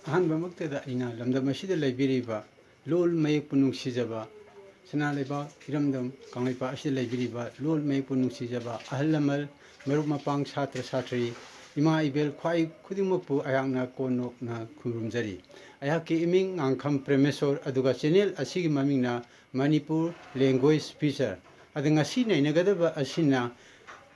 ꯑꯍꯥꯟꯕꯃꯛꯇꯗ ꯑꯩꯅ ꯂꯝꯗꯝ ꯑꯁꯤꯗ ꯂꯩꯕꯤꯔꯤꯕ ꯂꯣꯜ ꯃꯌꯦꯛꯄꯨ ꯅꯨꯡꯁꯤꯖꯕ ꯁꯅꯥ ꯂꯩꯕꯥꯛ ꯏꯔꯝꯗꯝ ꯀꯪꯂꯩꯄꯥꯛ ꯑꯁꯤꯗ ꯂꯩꯕꯤꯔꯤꯕ ꯂꯣꯜ ꯃꯌꯦꯛꯄꯨ ꯅꯨꯡꯁꯤꯖꯕ ꯑꯍꯜ ꯂꯃꯟ ꯃꯔꯨꯞ ꯃꯄꯥꯡ ꯁꯥꯇ꯭ꯔ ꯁꯥꯇ꯭ꯔꯤ ꯏꯃꯥ ꯏꯕꯦꯜ ꯈ꯭ꯋꯥꯏ ꯈꯨꯗꯤꯡꯃꯛꯄꯨ ꯑꯩꯍꯥꯛꯅ ꯀꯣꯟꯅꯣꯛꯅ ꯈꯨꯔꯨꯝꯖꯔꯤ ꯑꯩꯍꯥꯛꯀꯤ ꯏꯃꯤꯡ ꯉꯥꯡꯈꯝ ꯄ꯭ꯔꯦꯃꯦꯁꯣꯔ ꯑꯗꯨꯒ ꯆꯦꯅꯦꯜ ꯑꯁꯤꯒꯤ ꯃꯃꯤꯡꯅ ꯃꯅꯤꯄꯨꯔ ꯂꯦꯡꯒ꯭ꯋꯦꯖ ꯐꯤꯆꯔ ꯑꯗꯨ ꯉꯁꯤ ꯅꯩꯅꯒꯗꯕ ꯑꯁꯤꯅ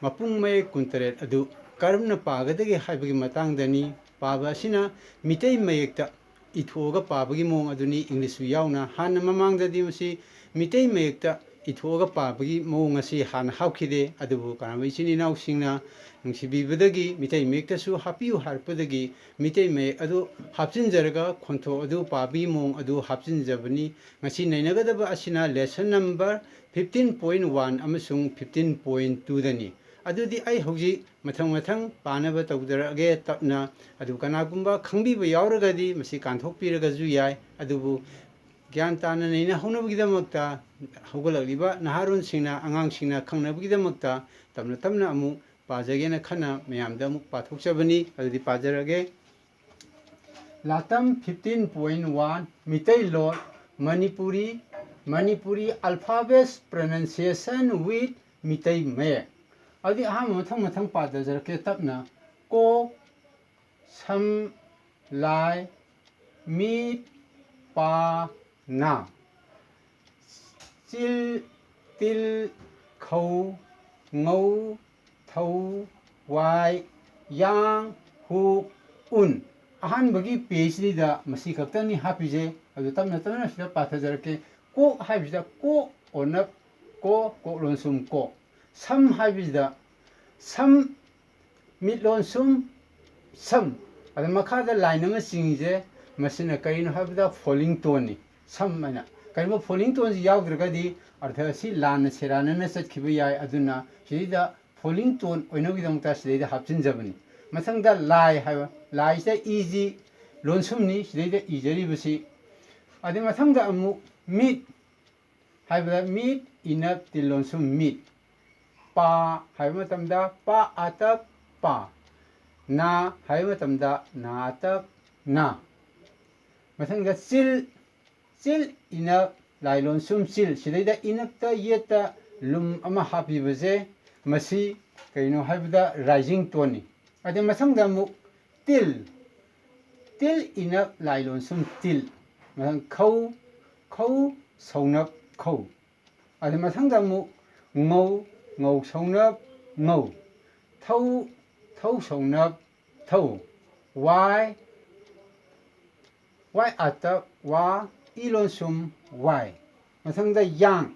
ꯃꯄꯨꯡ ꯃꯌꯦꯛ ꯀꯨꯟꯇꯔꯦꯠ ꯑꯗꯨ ꯀꯔꯝꯅ ꯄꯥꯒꯗꯒꯦ ꯍꯥꯏꯕꯒꯤ ꯃꯇꯥꯡꯗꯅꯤ ꯄꯥꯕ ꯑꯁꯤꯅ ꯃꯤꯇꯩ ꯃꯌꯦꯛꯇ ꯏꯊꯣꯛꯑꯒ ꯄꯥꯕꯒꯤ ꯃꯑꯣꯡ ꯑꯗꯨꯅꯤ ꯏꯪꯂꯤꯁꯁꯨ ꯌꯥꯎꯅ ꯍꯥꯟꯅ ꯃꯃꯥꯡꯗꯗꯤ ꯃꯁꯤ ꯃꯤꯇꯩ ꯃꯌꯦꯛꯇ ꯏꯊꯣꯛꯑꯒ ꯄꯥꯕꯒꯤ ꯃꯑꯣꯡ ꯑꯁꯤ ꯍꯥꯟꯅ ꯍꯥꯞꯈꯤꯗꯦ ꯑꯗꯨꯕꯨ ꯀꯅꯥꯒꯨꯝꯕ ꯏꯆꯤꯟ ꯏꯅꯥꯎꯁꯤꯡꯅ ꯅꯨꯡꯁꯤꯕꯤꯕꯗꯒꯤ ꯃꯤꯇꯩ ꯃꯌꯦꯛꯇꯁꯨ ꯍꯥꯞꯄꯤꯌꯨ ꯍꯥꯏꯔꯛꯄꯗꯒꯤ ꯃꯤꯇꯩ ꯃꯌꯦꯛ ꯑꯗꯨ ꯍꯥꯞꯆꯤꯟꯖꯔꯒ ꯈꯣꯟꯊꯣꯛ ꯑꯗꯨ ꯄꯥꯕꯒꯤ ꯃꯑꯣꯡ ꯑꯗꯨ ꯍꯥꯞꯆꯤꯟꯖꯕꯅꯤ ꯉꯁꯤ ꯅꯩꯅꯒꯗꯕ ꯑꯁꯤꯅ ꯂꯦꯁꯟ ꯅꯝꯕꯔ 15.1 ꯑꯃꯁꯨꯡ 15.2ꯗꯅꯤ ꯑꯗꯨꯗꯤ ꯑꯩ ꯍꯧꯖꯤꯛ ꯃꯊꯪ ꯄꯥꯅꯕ ꯇꯧꯖꯔꯛꯑꯒꯦ ꯇꯞꯅ ꯑꯗꯨ ꯀꯅꯥꯒꯨꯝꯕ ꯈꯪꯕꯤꯕ ꯌꯥꯎꯔꯒꯗꯤ ꯃꯁꯤ ꯀꯥꯟꯊꯣꯛꯄꯤꯔꯒꯁꯨ ꯌꯥꯏ ꯑꯗꯨꯕꯨ ꯒ꯭ꯌꯥꯟ ꯇꯥꯅ ꯅꯩꯅꯍꯧꯅꯕꯒꯤꯗꯃꯛꯇ ꯍꯧꯒꯠꯂꯛꯂꯤꯕ ꯅꯍꯥꯔꯣꯟꯁꯤꯡꯅ ꯑꯉꯥꯡꯁꯤꯡꯅ ꯈꯪꯅꯕꯒꯤꯗꯃꯛꯇ ꯇꯞꯅ ꯇꯞꯅ ꯑꯃꯨꯛ ꯄꯥꯖꯒꯦꯅ ꯈꯟꯅ ꯃꯌꯥꯝꯗ ꯑꯃꯨꯛ ꯄꯥꯊꯣꯛꯆꯕꯅꯤ ꯑꯗꯨꯗꯤ ꯄꯥꯖꯔꯒꯦ ꯂꯥꯇꯝ 15.1 Meiteilon Manipuri alphabets pronunciation with 미테이 ꯃꯌꯦꯛ ꯑꯗꯨꯗꯤ ꯑꯍꯥꯟꯕ ꯃꯊꯪ ꯄꯥꯖꯔꯛꯀꯦ ꯇꯞꯅ ꯀꯣꯛ ꯁꯝ ꯂꯥꯏ ꯃꯤꯠ ꯄꯥ ꯅꯥ ꯆꯤꯜ ꯇꯤꯜ ꯈꯧ ꯉꯧ ꯊꯧ ꯋꯥꯏ ꯌꯥꯡ ꯍꯨꯛ ꯎꯟ ꯑꯍꯥꯟꯕꯒꯤ ꯄꯦꯖꯁꯤꯗ ꯃꯁꯤ ꯈꯛꯇꯅꯤ ꯍꯥꯞꯄꯤꯁꯦ ꯑꯗꯨ ꯇꯞꯅ ꯁꯤꯗ ꯄꯥꯊꯖꯔꯛꯀꯦ ꯀꯣꯛ ꯍꯥꯏꯕꯁꯤꯗ ꯀꯣꯛ ꯑꯣꯅꯞ ꯀꯣꯛ ꯂꯣꯟꯁꯨꯝ ꯀꯣꯛ ꯁꯝ ꯍꯥꯏꯕꯁꯤꯗ ꯁꯝ ꯃꯤꯠ ꯂꯣꯟꯁꯨꯝ ꯁꯝ ꯑꯗ ꯃꯈꯥꯗ ꯂꯥꯏꯟ ꯑꯃ ꯆꯤꯡꯉꯤꯁꯦ ꯃꯁꯤꯅ ꯀꯔꯤꯅꯣ ꯍꯥꯏꯕꯗ ꯐꯣꯂꯤꯡ ꯇꯣꯟꯅꯤ ꯁꯝ ꯍꯥꯏꯅ ꯀꯔꯤꯒꯨꯝꯕ ꯐꯣꯂꯤꯡ ꯇꯣꯟꯁꯤ ꯌꯥꯎꯗ꯭ꯔꯒꯗꯤ ꯑꯔꯊ ꯑꯁꯤ ꯂꯥꯟꯅ ꯁꯦꯔꯥꯟꯅꯅ ꯆꯠꯈꯤꯕ ꯌꯥꯏ ꯑꯗꯨꯅ ꯁꯤꯗꯩꯗ ꯐꯣꯂꯤꯡ ꯇꯣꯟ ꯑꯣꯏꯅꯕꯒꯤꯗꯃꯛꯇ ꯁꯤꯗꯩꯗ ꯍꯥꯞꯆꯤꯟꯖꯕꯅꯤ ꯃꯊꯪꯗ ꯂꯥꯏ ꯍꯥꯏꯕ ꯂꯥꯏꯁꯤꯗ 이지 ꯂꯣꯟꯁꯨꯝꯅꯤ ꯁꯤꯗꯩꯗ 이ꯖꯔꯤꯕꯁꯤ ꯑꯗꯩ ꯃꯊꯪꯗ ꯑꯃꯨꯛ ꯃꯤꯠ ꯍꯥꯏꯕꯗ ꯃꯤꯠ 이납 ꯇꯤꯜ ꯂꯣꯟꯁꯨꯝ ꯃꯤꯠ ꯄꯥ ꯍꯥꯏꯕ ꯃꯇꯝꯗ ꯄꯥ 아답 ꯄꯥ 나 하이 마tam다 나답 나 마찬가지가 찔 이납 라이론 숨찔 시대이다 이납다 예다 룸 아마 하비버제 마시 그이노 하이보다 라이징 톤이 아데 마상다 묵틸 이납 라이론 숨틸 마상 khâu sầu khâu 아데 마상다 묵 ngầu sầu ngầu thâu sầu nập thâu y 아따 와 이론 숨 y 마상다 양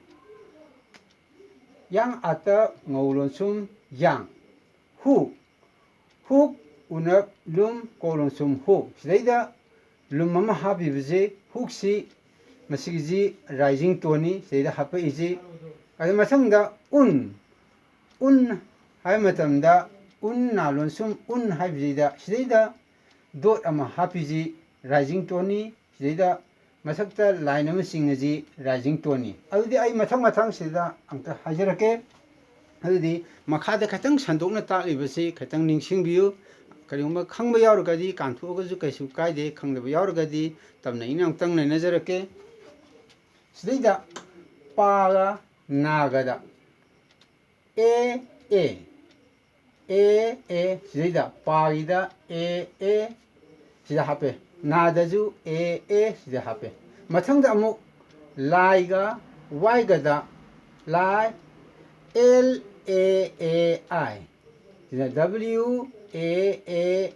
아따 ngầu 숨 양 훅 운업 룸 꼬론 숨 훅 시대이다 룸 아마 하비브지 훅시 마시기지 라이징 토니 시대이다 하프이지 아데 마상다 운 하이 마tam다 나론 숨 하이비지다 시대이다 돗 아마 하피지 라이징 토니 시대이다 마삭다 라인 아마 싱느지 라이징 토니 아두디 아이 마탕 시대이다 암타 하이저렇게 아두디 마카다 가장 산독나 따리버시 가장 닝싱비유 그리고 ꯈꯪꯕ ꯌꯥꯎꯔꯒꯗꯤ ꯀꯥꯟꯊꯣꯛꯑꯒꯁꯨ ꯀꯩꯁꯨ ꯀꯥꯏꯗꯦ ꯈꯪꯗꯕ ꯌꯥꯎꯔꯒꯗꯤ ꯇꯞꯅ ꯏꯅ ꯑꯃꯨꯛꯇꯪ ꯅꯩꯅꯖꯔꯛꯀꯦ 시대이다 빠가 나가다 에 시대이다 빠이다 에 시다 하페 나다주 에 시다 하페 마탕다 아무 라이가 와이가다 라이 LAAI 시다 WAAI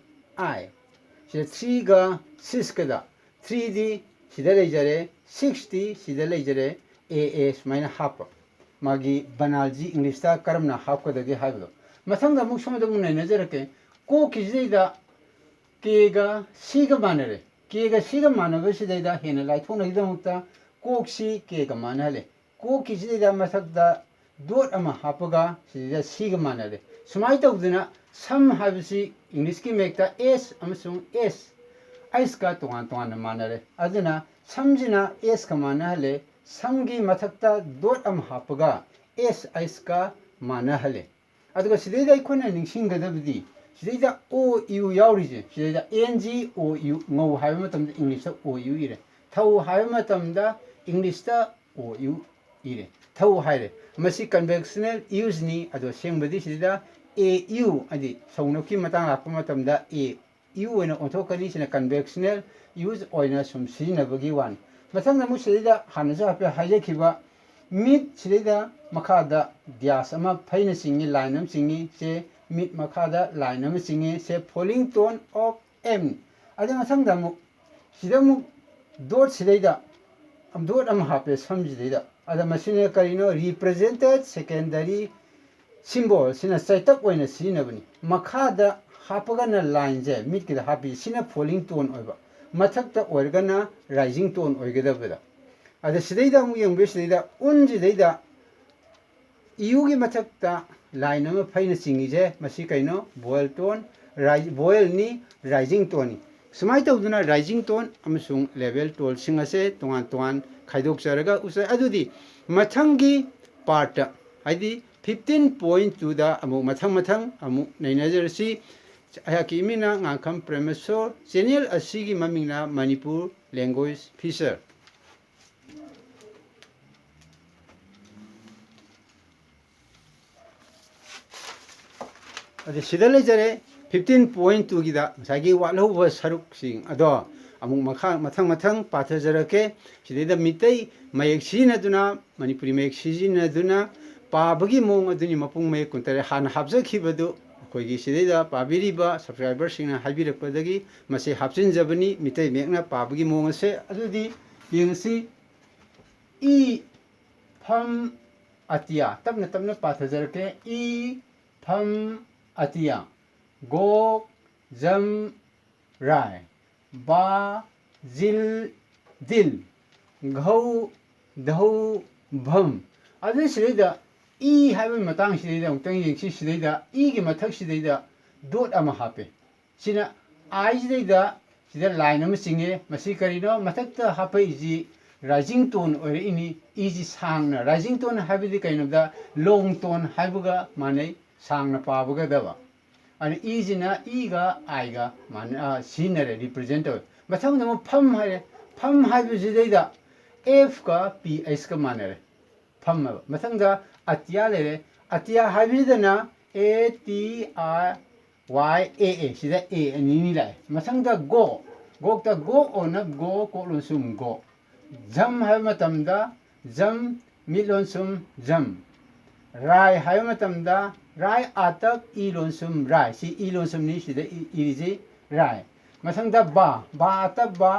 시다 3가 6가다 3D 시다 레이저레 6D 시다 레이저레 AA 수마이나 하퍼 마기 바날지 잉글리시다 까름나 하퍼다게 하이브도 마상다 묵소마다 묵네 내저렇게 꼭 기지대이다 깨가 시가 마늘에 깨가 시가 마늘 것이대이다 해는 라이통나기도 먹다 꼭시 깨가 마늘에 꼭 기지대이다 마삭다 돗 아마 하퍼가 시다 시가 마늘에 수마이다 우드나 삼 하비시 잉글리시기 맥다 S 아무송 S 아이스가 동안 마늘에 아드나 삼지나 S가 마늘에 삼기 마삭다 돗 아마 하퍼가 S 아이스가 마늘에 아두가 시대이다 이코나 닝싱가다브디 시대다 O U 야우리지 시대다 NG O U ngầu hai mươi tầm English O U ire thâu hai mươi tầm da English da O U ire thâu hai re masi conventional use ni ado seng badi siда A U adi saunok ki matang lakpa matam da A U oina onthokani sina conventional use oina sum sina bagi wan mathang namu siда hanaja ape haje khiba mit sida makada dias ama phaina singi line am singi se mit makada line am singi se falling tone of M adi mathang damu sida mu dot sida am dot am hape samjida ada machine karino represented secondary symbol sina saitak oina sina bani makada hapagana line je mit kida hapi sina falling tone oiba mathakta oirgana rising tone oigada bada ada sidaida mu yengbe sidaida unji daida iugi mathakta line ama phaina singi je masi kaino boil tone boil ni rising tone sumai tawduna rising tone amasung level tone singase tongan tongan khaidok charaga usai adudi mathangi part haidi 15.2 da amu mathang amu nainajarsi ayaki mina ngakam premeso channel asigi mamingna manipur language feature ade sidale jare 15.2 gida sagi walo wa saruk sing ado amuk mathang pathajarake sideda mitai mayek sina duna manipuri mayek sina duna पाबगी मोंग अदुनी मपुंग मे कुंतरे हान हाबजखिबदु अखोगी सिदेदा पाबिरिबा subscriber सिंगना हाबिरकपदगी मसे हाबचिन जबनी मितै मेकना पाबगी मोंग से अदुदी यंगसी ई फम अतिया तबना पाथजरके ई फम अतिया गो जम राय बा जिल दिल घौ धौ भम अदु सिदेदा E hai matang sidida utang yengsi sidida E gi mathak sidida dot ama hape sina I sidida sida line am singe masi karino mathak ta hape ji rising tone or ini easy sang na rising tone habidi kaino da long tone habuga manai sang na pabuga dawa ani easy na E ga I ga man sinare represent mathang na pham habi sidida F ka P S ka manare pham mathang da Atiya ले रे Atiya हाइब्रिडना A T R Y A A सिदा A अनि लाइ मसंग दा गो ता गो own गो को लोसुम गो जम high मतम दा जम मिलोसुम जम राय हाइ मतम दा राय आतक ई लोसुम राय सी ई लोसुम नि सिदा ई जे राय मसंग दा बा आतक बा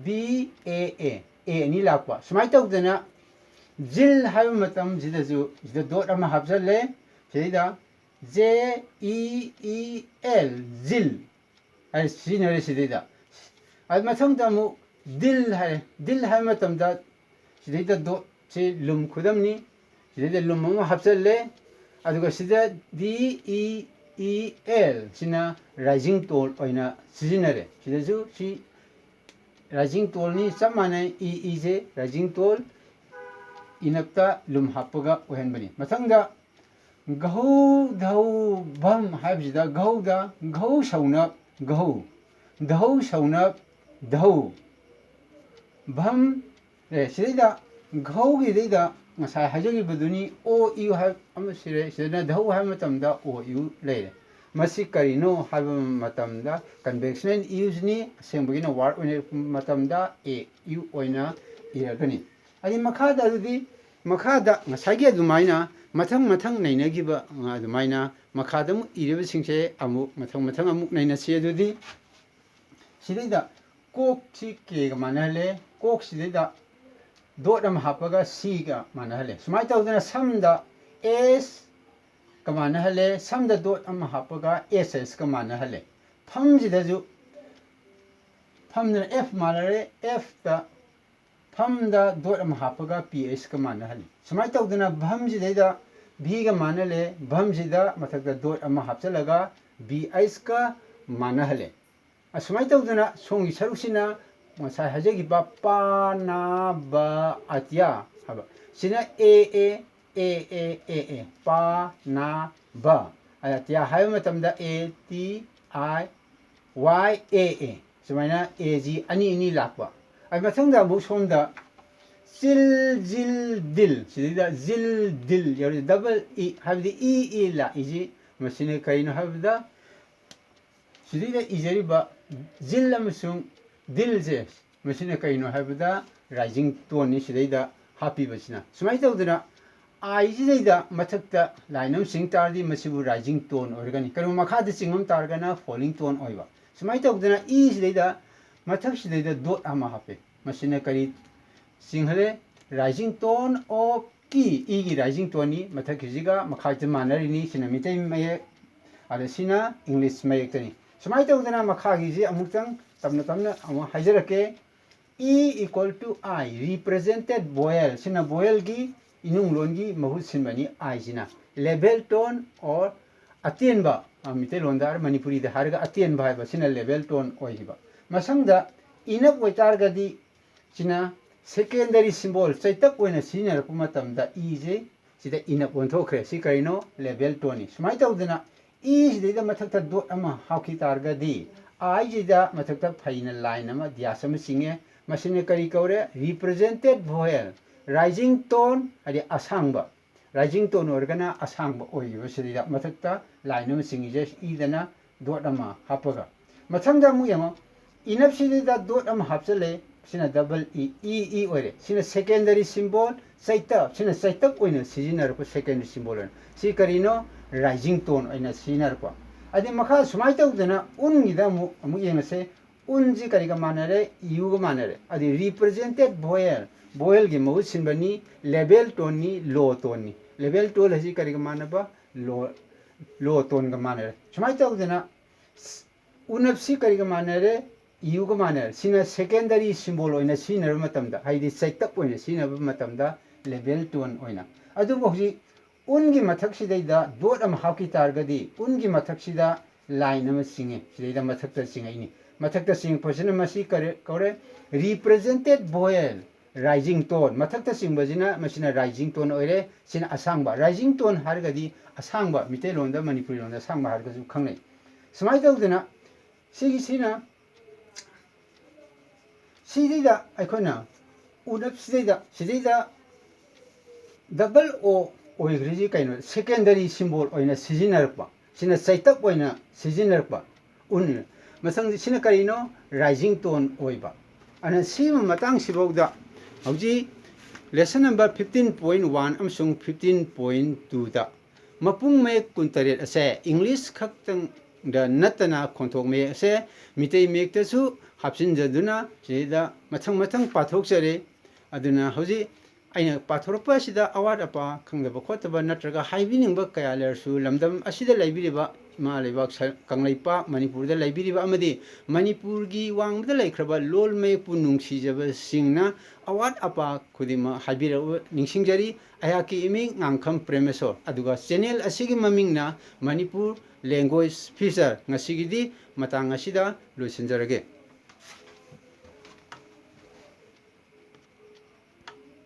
B A A अनि लापा समाइ तौदना जिल हाइ मतम जिदजु जिद डॉट अमा हाबजले सेदा J E E L जिल हाइ सिनरे सिदा आज मथंग तमु दिल हाइ मतम दा सिदा डॉट से लुम खुदमनी सिदा लुम अमा हाबजले अदुगा सिदा D E E L सिना राइजिंग टोन ओइना सिजिनरे सिदाजु सि राइजिंग टोन नि समाने E E जे राइजिंग टोन इनक्ता लुम हापगा ओहन बनी मथंगदा गहौ धौ भम हाबजिदा गहौ सौना गहौ धौ सौना धौ भम रे सिदा गहौ गिदा ngasa hajagi buduni O U ha amasire sina dhau ha matamda O U leire masi karino ha matamda conventional use ni sembagina word oine matamda A U oina iragani ani makhada dudi makhada ngasagi adumaina mathang nainagiba adumaina makhada mu iriba singse amu mathang amu naina se dudi sidida kok si ke ga manale kok sidida dot am hapaga C ga manale sumai tawdana samda S ka manale samda dot am hapaga SS ka manale phamjidaju phamna F manale F da phamda dot am hapaga PS ka manale sumai tawdana bhamjidida B ga manale bhamjida mathakda dot am hapchalaga BS ka manale asumai tawdana songi sarusina masai hajagi ba pa na ba atya haba sina A pa na ba ꯑꯇꯤꯌꯥ ꯍꯥꯏꯕ ꯃꯇꯝꯗ A T I Y A A ꯁꯨꯃꯥꯏꯅ A G ꯑꯅꯤ ꯂꯥꯛꯄ ꯃꯊꯪꯗ ꯑꯃꯨꯛ ꯁꯣꯝꯗ chill jail ꯗꯤꯜ ꯁꯤꯗꯩꯗ ꯖꯤꯜ ꯗꯤꯜ ꯌꯥꯎꯔꯤ ꯗꯕꯜ ꯏ ꯍꯥꯏꯕꯗꯤ ꯏ ꯂꯥꯛꯏꯁꯤ ꯃꯁꯤꯅ ꯀꯔꯤꯅꯣ ꯍꯥꯏꯕꯗ ꯁꯤꯗꯩꯗ ꯏꯖꯔꯤꯕ ꯖꯤꯜ ꯑꯃꯁꯨꯡ ꯗꯤꯜꯁꯦ ꯃꯁꯤꯅ ꯀꯔꯤꯅꯣ ꯍꯥꯏꯕꯗ ꯔꯥꯏꯖꯤꯡ ꯇꯣꯟꯅꯤ ꯁꯤꯗꯩꯗ ꯍꯥꯞꯄꯤꯕꯁꯤꯅ ꯁꯨꯃꯥꯏꯅ ꯇꯧꯗꯅ ꯑꯥꯏꯁꯤꯗꯩꯗ ꯃꯊꯛꯇ ꯂꯥꯏꯟ ꯑꯃ ꯆꯤꯡ ꯇꯥꯔꯗꯤ ꯃꯁꯤꯕꯨ ꯔꯥꯏꯖꯤꯡ ꯇꯣꯟ ꯑꯣꯏꯔꯒꯅꯤ ꯀꯔꯤꯒꯨꯝꯕ ꯃꯈꯥꯗ ꯆꯤꯡꯉꯝ ꯇꯥꯔꯒꯅ ꯐꯣꯂꯤꯡ ꯇꯣꯟ ꯑꯣꯏꯕ ꯁꯨꯃꯥꯏꯅ ꯇꯧꯗꯅ ꯏꯁꯤꯗꯩꯗ ꯃꯊꯛꯁꯤꯗꯩꯗ ꯗꯣꯠ ꯑꯃ ꯍꯥꯞꯄꯦ ꯃꯁꯤꯅ ꯀꯔꯤ ꯆꯤꯡꯍꯜꯂꯦ ꯔꯥꯏꯖꯤꯡ ꯇꯣꯟ ꯑꯣꯐ ꯀꯤ 이기 라이징 톤이 마탁기지가 막하지 마나리니 시나 미테이 마예 아르시나 잉글리시 마예더니 수마이 때우드나 막하기지 아무튼 땀나 아무 하이저렇게 E equal to I represented boel 시나 boel기 이능론기 mahut 신바니 I 시나 level tone or attenba 미테 론다르 마니푸리데 하르가 attenba 하이바 시나 level tone 오이바 마상다 이납 오이타르가디 시나 secondary symbol ꯆꯩꯇꯛ ꯑꯣꯏꯅ ꯁꯤꯖꯤꯟꯅꯔꯛꯄ ꯃꯇꯝꯗ ꯏꯁꯦ ꯁꯤꯗ ꯏꯅ ꯑꯣꯟꯊꯣꯛꯈ꯭ꯔꯦ ꯁꯤ ꯀꯔꯤꯅꯣ ꯂꯦꯚꯦꯜ ꯇꯣꯟꯅꯤ ꯁꯨꯃꯥꯏꯅ ꯇꯧꯗꯅ ꯏꯁꯤꯗꯩꯗ ꯃꯊꯛꯇ ꯗꯣꯠ ꯑꯃ ꯍꯥꯞꯈꯤ ꯇꯥꯔꯒꯗꯤ ꯑꯥꯏꯁꯤꯗ ꯃꯊꯛꯇ ꯐꯩꯅ ꯂꯥꯏꯟ ꯑꯃ ꯗ꯭ꯌꯥꯁ ꯑꯃ ꯆꯤꯡꯉꯦ ꯃꯁꯤꯅ ꯀꯔꯤ ꯀꯧꯔꯦ ꯔꯤꯄ꯭ꯔꯖꯦꯟꯇꯦꯠ ꯚꯣꯌꯦꯜ ꯔꯥꯏꯖꯤꯡ ꯇꯣꯟ ꯍꯥꯏꯗꯤ ꯑꯁꯥꯡꯕ ꯔꯥꯏꯖꯤꯡ ꯇꯣꯟ ꯑꯣꯏꯔꯒꯅ ꯑꯁꯥꯡꯕ ꯑꯣꯏꯈꯤꯕ ꯁꯤꯗꯩꯗ ꯃꯊꯛꯇ ꯂꯥꯏꯟ ꯑꯃ ꯆꯤꯡꯉꯤꯁꯦ ꯏꯗꯅ ꯗꯣꯠ ꯑꯃ ꯍꯥꯞꯄꯒ ꯃꯊꯪꯗ ꯑꯃꯨꯛ ꯌꯦꯡꯉꯣ 이납시대다 돗 한번 합절래 시나 더블 이 오래 시나 세컨더리 심볼 사이떡 시나 사이떡 오이는 시지나르고 세컨더리 심볼은 시카리노 라이징 톤 오이나 시나르고 아디 마카 수마이떡드나 운기다 무 예나세 운지 카리가 마나레 이유가 마나레 아디 리프레젠테드 보엘 기 뭐 신바니 레벨 톤니 로 톤니 레벨 톤 하시 카리가 마나바 로 톤가 마나레 수마이떡드나 운업시 카리가 마나레 이유가 많아요. 시나 세컨더리 심볼 오이나 시나르 마tamda 하이디 사이떡 오이나 시나르 마tamda 레벨 2 오이나 아두고 혹시 운기 마탁시데이다 돗 아마 하키 타르가디 운기 마탁시다 라인 아마 싱에 시데이다 마탁다 싱아이니 마탁다 싱 퍼시는 마시 거래 represented boel rising tone 마탁다 싱 버지나 마시나 rising tone 오이레 시나 아상바 rising tone 하르가디 아상바 미테 론다 마니푸리 론다 상바 하르가주 강네 스마이터드나 시기시나 시대다 아이코나 우납 시대다 더블 오 오이그리지 카이노 세컨더리 심볼 오이나 시지나르바 시나 사이떡 오이나 시지나르바 운 마상 시나 카리노 라이징 톤 오이바 아나 시마 마땅 시보다 하우지 레슨 넘버 15.1 amsung 15.2다 마풍 메 군타레 아세 잉글리시 ꯈꯛꯇꯪ ꯗ ꯅꯠꯇꯅ ꯈꯣꯟꯊꯣꯛ ꯃꯌꯦꯛ ꯑꯁꯦ ꯃꯤꯇꯩ ꯃꯌꯦꯛꯇꯁꯨ ꯍꯥꯞꯆꯤꯟꯖꯗꯨꯅ ꯁꯤꯗ ꯃꯊꯪ ꯄꯥꯊꯣꯛꯆꯔꯦ ꯑꯗꯨꯅ ꯍꯧꯖꯤꯛ ꯑꯩꯅ ꯄꯥꯊꯣꯔꯛꯄ ꯑꯁꯤꯗ ꯑꯋꯥꯠ ꯑꯄꯥ ꯈꯪꯗꯕ ꯈꯣꯠꯇꯕ ꯅꯠꯇ꯭ꯔꯒ ꯍꯥꯏꯕꯤꯅꯤꯡꯕ ꯀꯌꯥ ꯂꯩꯔꯁꯨ ꯂꯝꯗꯝ ꯑꯁꯤꯗ ꯂꯩꯕꯤꯔꯤꯕ ꯏꯃꯥ ꯂꯩꯕꯥꯛ ꯀꯪꯂꯩꯄꯥꯛ ꯃꯅꯤꯄꯨꯔꯗ ꯂꯩꯕꯤꯔꯤꯕ ꯑꯃꯗꯤ ꯃꯅꯤꯄꯨꯔꯒꯤ ꯋꯥꯡꯃꯗ ꯂꯩꯈ꯭ꯔꯕ ꯂꯣꯜ ꯃꯌꯦꯛꯄꯨ ꯅꯨꯡꯁꯤꯖꯕꯁꯤꯡꯅ ꯑꯋꯥꯠ ꯑꯄꯥ ꯈꯨꯗꯤꯡꯃꯛ ꯍꯥꯏꯕꯤꯔꯛꯎ ꯅꯤꯡꯁꯤꯡꯖꯔꯤ ꯑꯩꯍꯥꯛꯀꯤ ꯏꯃꯤꯡ ꯉꯥꯡꯈꯝ ꯄ꯭ꯔꯦꯃꯦꯁꯣꯔ ꯑꯗꯨꯒ ꯆꯦꯅꯦꯜ ꯑꯁꯤꯒꯤ ꯃꯃꯤꯡꯅ ꯃꯅꯤꯄꯨꯔ ꯂꯦꯡꯒ꯭ꯋꯦꯖ ꯐꯤꯆꯔ ꯉꯁꯤꯒꯤꯗꯤ ꯃꯇꯥꯡ ꯑꯁꯤꯗ ꯂꯣꯏꯁꯤꯟꯖꯔꯒꯦ